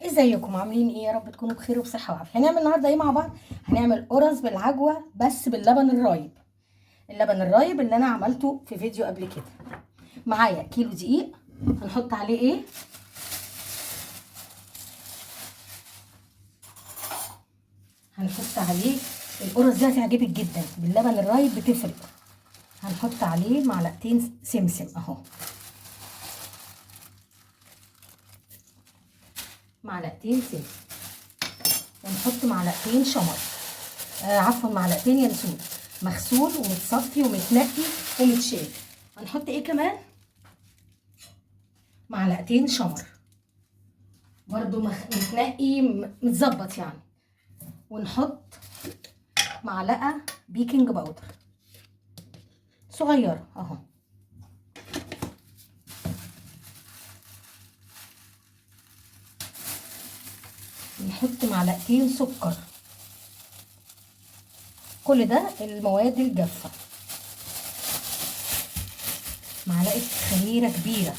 ازيكم عاملين ايه؟ يا رب تكونوا بخير وبصحه وعافيه. هنعمل النهارده ايه مع بعض؟ هنعمل قرص بالعجوه بس باللبن الرايب. اللبن الرايب اللي انا عملته في فيديو قبل كده. معايا كيلو دقيق، هنحط عليه ايه؟ هنحط عليه القرص دي هتعجبك جدا، باللبن الرايب بتفرق. هنحط عليه معلقتين سمسم اهو، معلقتين سمسم، ونحط معلقتين شمر، عفوا معلقتين ينسون مغسول ومتصفي ومتنقي ومتشال. هنحط ايه كمان؟ معلقتين شمر برضو متنقي متظبط يعني. ونحط معلقه بيكنج باودر صغيره اهو. نحط معلقتين سكر. كل ده المواد الجافه. معلقه خميره كبيره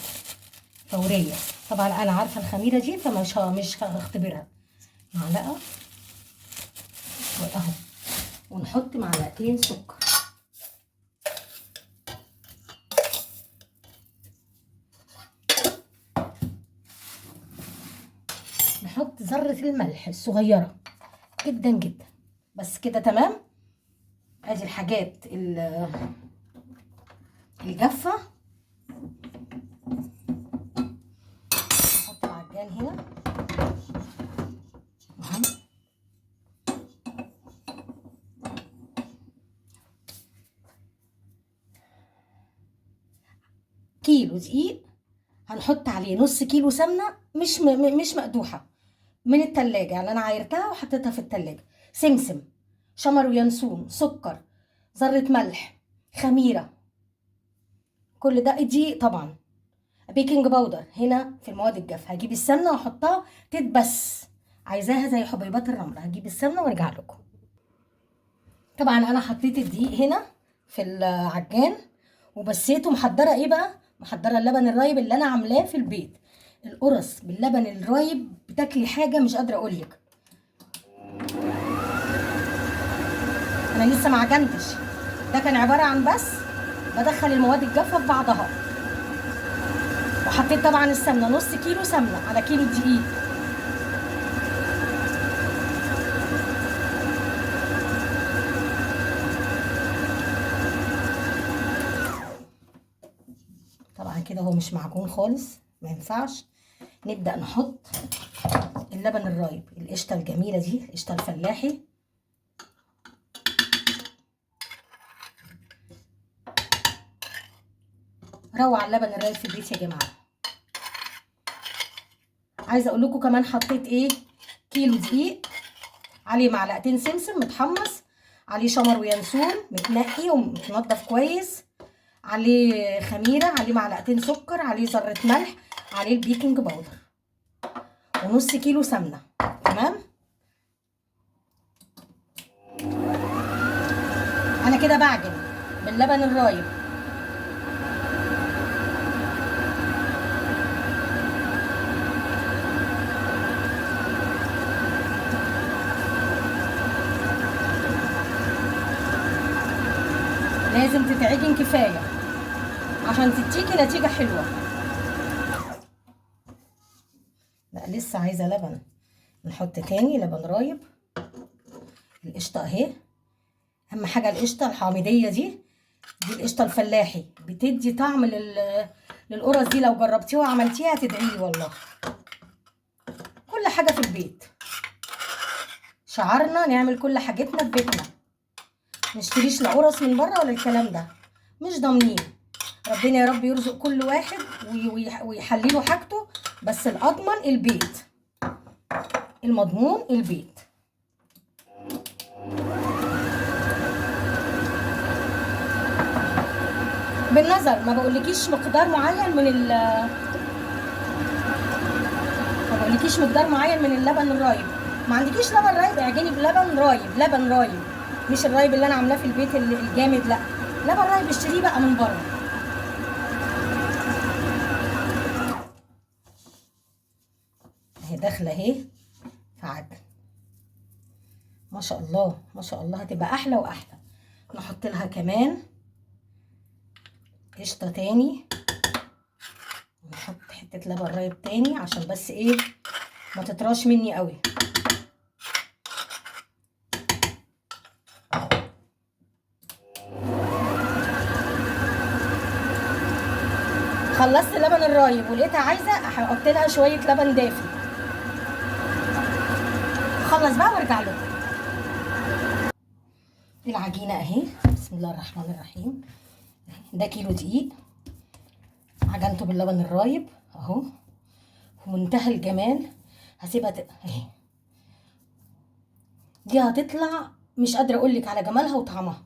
فوريه، طبعا انا عارفه الخميره دي مش هختبرها. معلقه اهو، ونحط معلقتين سكر. نحط ذره الملح الصغيره جدا جدا، بس كده تمام. ادي الحاجات الجافه. نحط العجان هنا اهو. كيلو دقيق هنحط عليه نص كيلو سمنه مش مقدوحه من التلاجة، يعني انا عايرتها وحطيتها في التلاجة. سمسم، شمر وينسون، سكر، ذره ملح، خميره، كل ده. دي طبعا بيكنج باودر هنا في المواد الجافه. هجيب السمنه واحطها تتبس، عايزاها زي حبيبات الرمل. هجيب السمنه وارجع لكم. طبعا انا حطيت الدقيق هنا في العجان وبسيته. محضره ايه بقى؟ محضره اللبن الرايب اللي انا عاملاه في البيت. القرص باللبن الرايب بتاكلي حاجه مش قادره اقولك. انا لسه ما عجنتش، ده كان عباره عن بس بدخل المواد الجافه في بعضها. وحطيت طبعا السمنه، نص كيلو سمنه على كيلو دقيق. طبعا كده هو مش معجون خالص، ما ينفعش. نبدا نحط اللبن الرايب، القشطه الجميله دي، القشطه الفلاحي. روع اللبن الرايب في البيت يا جماعه. عايزه اقول لكم كمان حطيت ايه؟ كيلو دقيق عليه معلقتين سمسم متحمص، عليه شمر وينسون متنقي ومتنضف كويس، عليه خميره، عليه معلقتين سكر، عليه ذره ملح، عليه البيكنج باودر، ونص كيلو سمنه. تمام. انا كده بعجن باللبن الرايب. لازم تتعجن كفايه عشان تديكي نتيجه حلوه. لا لسه عايزه لبن. نحط تاني لبن رايب. القشطه اهي، اهم حاجه القشطه الحامضيه دي القشطه الفلاحي بتدي طعم للقرص دي. لو جربتيها وعملتيها هتدعيلي والله. كل حاجه في البيت، شعارنا نعمل كل حاجتنا في بيتنا، نشتريش لا قرص من بره ولا الكلام ده، مش ضامنين. ربنا يا رب يرزق كل واحد ويحلله حاجته، بس الاضمن البيت، المضمون البيت. بالنظر ما بقولكيش مقدار معين من اللبن الرايب. ما عندكيش لبن رايب، اعجني بلبن رايب، لبن رايب، مش الرايب اللي انا عاملاه في البيت الجامد، لا، لبن رايب اشتريه بقى من بره. اهي داخله اهي في عجن. ما شاء الله ما شاء الله، هتبقى احلى واحلى. نحط لها كمان قشطه تاني، نحط حته لبن رايب تاني عشان بس ايه ما تطراش مني قوي. خلصت اللبن الرايب ولقيتها عايزه احط لها شويه لبن دافي. خلص بقى وارجع لكم. العجينه اهي، بسم الله الرحمن الرحيم. ده كيلو دقيق عجنته باللبن الرايب اهو، في منتهى الجمال. هسيبها اهي، دي هتطلع مش قادره اقول لك على جمالها وطعمها.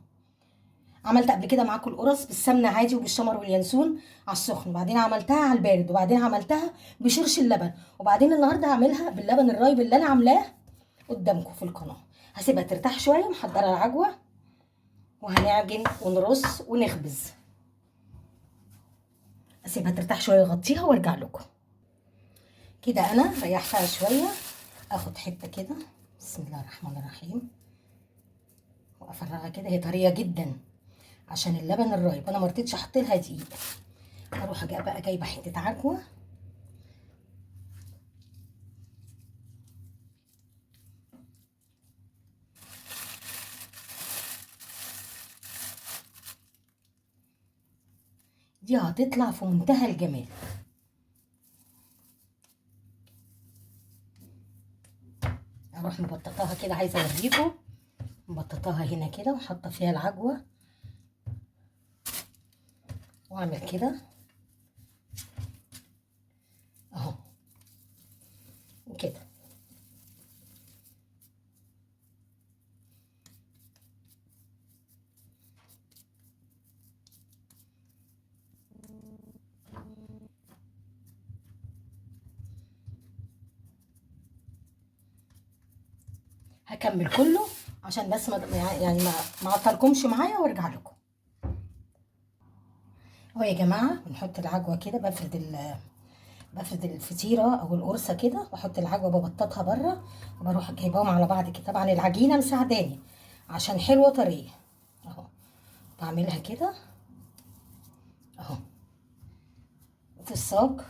عملت قبل كده معاكم القرص بالسمنه عادي وبالشمر واليانسون على السخن، وبعدين عملتها على البارد، وبعدين عملتها بشرش اللبن، وبعدين النهارده هعملها باللبن الرايب اللي انا عاملاه قدامكم في القناه. هسيبها ترتاح شويه، محضره العجوه وهنعجن ونرص ونخبز. اسيبها ترتاح شويه واغطيها وارجع لكم. كده انا ريحتها شويه، اخد حته كده بسم الله الرحمن الرحيم وافرغها كده. هي طريه جدا عشان اللبن الرايب، انا ما رضيتش احط لها دقيق. هروح بقى جايبه حته عجوه دي هتطلع في منتهى الجمال. اروح مبططاها كده، عايزه اوريكم مبططاها هنا كده وحاطه فيها العجوه، واعمل كده اهو وكده. هكمل كله عشان بس يعني ما اعطلكمش معايا وارجع لكم. اهو يا جماعه بنحط العجوه كده، بفرد الفطيره او القرصه كده، واحط العجوه ببططها بره، وبروح جايباهم على بعض كده. طبعا العجينه مساعداني عشان حلوه طريه اهو. بعملها كده اهو في الصاج.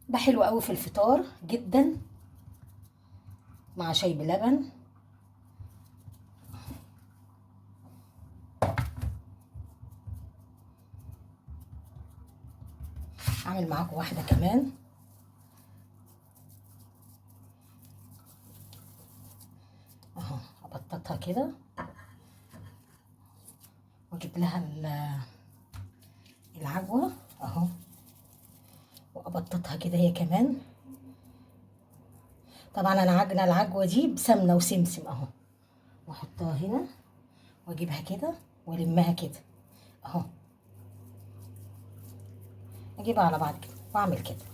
ده حلو قوي في الفطار جدا مع شاي بلبن. اعمل معاكم واحده كمان اهو. ابططها كده واجيب لها العجوه اهو، وابططها كده هي كمان. طبعا انا عاجنه العجوه دي بسمنه وسمسم اهو، واحطها هنا واجيبها كده والمها كده اهو، اجيبها على بعض كده واعمل كده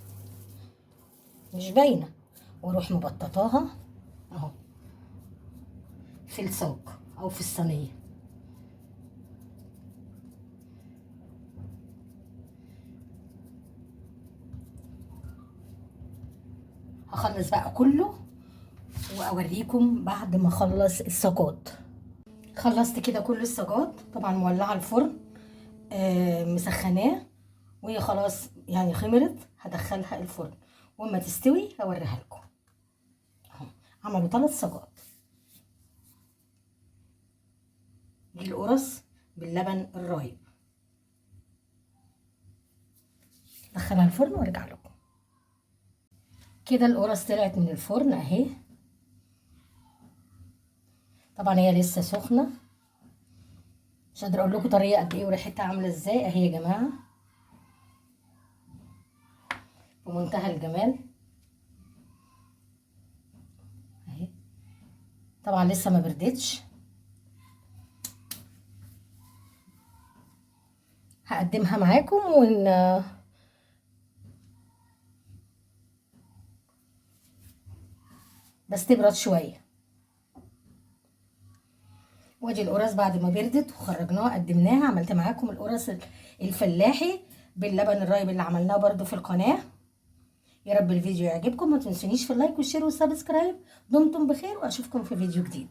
مش باينه، واروح مبططاها اهو في الصاج او في الصينيه. هخلص بقى كله واوريكم بعد ما اخلص الصاجات. خلصت كده كل الصاجات، طبعا مولعه الفرن مسخناه، وهي خلاص يعني خمرت. هدخلها الفرن واما تستوي هوريها لكم اهو. عملوا 3 صاجات. دي القرص باللبن الرايب. دخلها الفرن وارجع لكم. كده القرص طلعت من الفرن اهي. طبعا هي لسه سخنه، مش قادره اقول لكم طريه قد ايه وريحتها عامله ازاي اهي يا جماعه، بمنتهى الجمال اهي. طبعا لسه ما بردتش. هقدمها معاكم بس تبرد شويه وادي القرص بعد ما بردت وخرجناها قدمناها. عملت معاكم القرص الفلاحي باللبن الرايب اللي عملناه برده في القناه. يا رب الفيديو يعجبكم، ما تنسونيش في اللايك والشير والسبسكرايب. دمتم بخير واشوفكم في فيديو جديد.